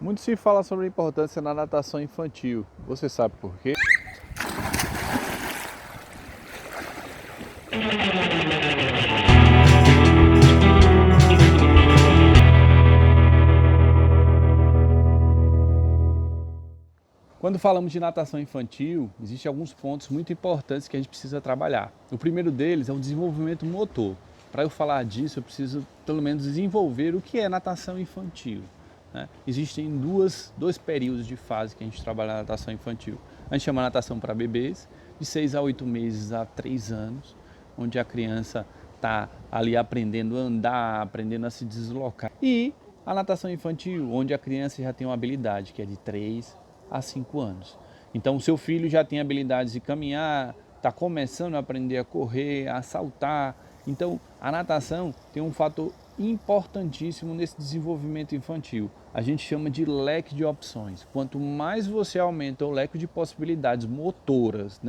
Muito se fala sobre a importância na natação infantil. Você sabe por quê? Quando falamos de natação infantil, existem alguns pontos muito importantes que a gente precisa trabalhar. O primeiro deles é o desenvolvimento motor. Para eu falar disso, eu preciso pelo menos desenvolver o que é natação infantil. Existem dois períodos de fase que a gente trabalha na natação infantil. A gente chama natação para bebês, de 6 a 8 meses a 3 anos, onde a criança está ali aprendendo a andar, aprendendo a se deslocar. E a natação infantil, onde a criança já tem uma habilidade, que é de 3 a 5 anos. Então o seu filho já tem habilidades de caminhar, está começando a aprender a correr, a saltar. Então a natação tem um fator importantíssimo nesse desenvolvimento infantil. A gente chama de leque de opções. Quanto mais você aumenta o leque de possibilidades motoras,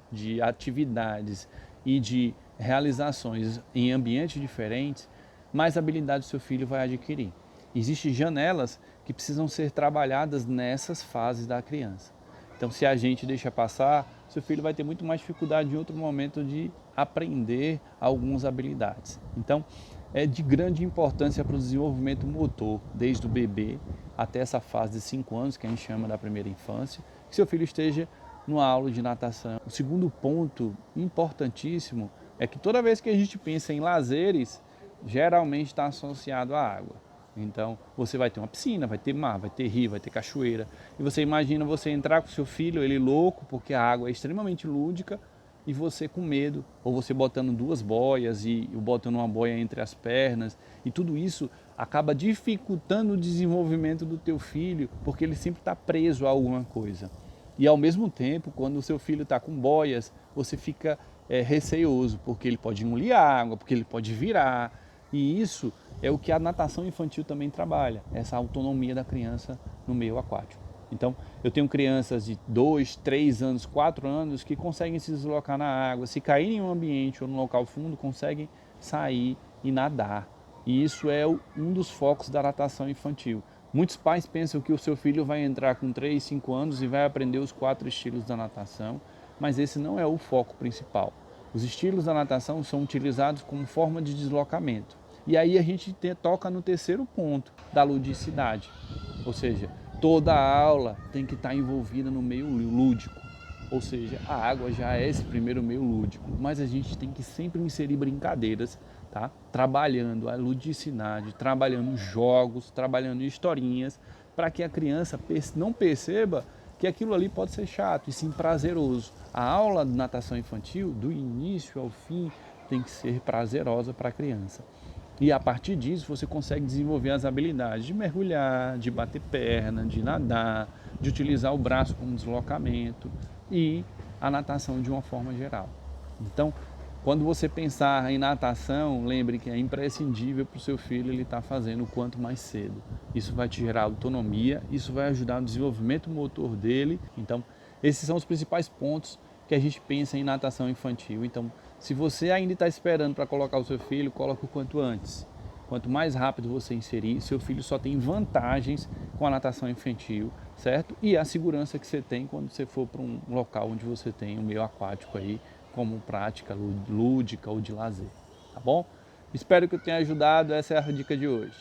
de atividades e de realizações em ambientes diferentes, mais habilidade seu filho vai adquirir. Existem janelas que precisam ser trabalhadas nessas fases da criança. Então, se a gente deixa passar, seu filho vai ter muito mais dificuldade em outro momento de aprender algumas habilidades. Então, é de grande importância para o desenvolvimento motor, desde o bebê até essa fase de 5 anos, que a gente chama da primeira infância, que seu filho esteja numa aula de natação. O segundo ponto importantíssimo é que toda vez que a gente pensa em lazeres, geralmente está associado à água. Então, você vai ter uma piscina, vai ter mar, vai ter rio, vai ter cachoeira. E você imagina você entrar com seu filho, ele louco, porque a água é extremamente lúdica, e você com medo, ou você botando 2 boias e botando uma boia entre as pernas. E tudo isso acaba dificultando o desenvolvimento do teu filho, porque ele sempre está preso a alguma coisa. E ao mesmo tempo, quando o seu filho está com boias, você fica receoso, porque ele pode engolir água, porque ele pode virar. E isso é o que a natação infantil também trabalha, essa autonomia da criança no meio aquático. Então, eu tenho crianças de 2, 3 anos, 4 anos que conseguem se deslocar na água, se caírem em um ambiente ou num local fundo, conseguem sair e nadar. E isso é um dos focos da natação infantil. Muitos pais pensam que o seu filho vai entrar com 3, 5 anos e vai aprender os 4 estilos da natação, mas esse não é o foco principal. Os estilos da natação são utilizados como forma de deslocamento. E aí a gente toca no terceiro ponto da ludicidade, ou seja, toda a aula tem que estar envolvida no meio lúdico, ou seja, a água já é esse primeiro meio lúdico, mas a gente tem que sempre inserir brincadeiras, tá? Trabalhando a ludicidade, trabalhando jogos, trabalhando historinhas, para que a criança não perceba que aquilo ali pode ser chato e sim prazeroso. A aula de natação infantil, do início ao fim, tem que ser prazerosa para a criança. E a partir disso você consegue desenvolver as habilidades de mergulhar, de bater perna, de nadar, de utilizar o braço como deslocamento e a natação de uma forma geral. Então, quando você pensar em natação, lembre que é imprescindível para o seu filho ele estar fazendo o quanto mais cedo. Isso vai te gerar autonomia, isso vai ajudar no desenvolvimento motor dele. Então, esses são os principais pontos que a gente pensa em natação infantil. Então, se você ainda está esperando para colocar o seu filho, coloque o quanto antes. Quanto mais rápido você inserir, seu filho só tem vantagens com a natação infantil, certo? E a segurança que você tem quando você for para um local onde você tem um meio aquático aí, como prática lúdica ou de lazer, tá bom? Espero que eu tenha ajudado, essa é a dica de hoje.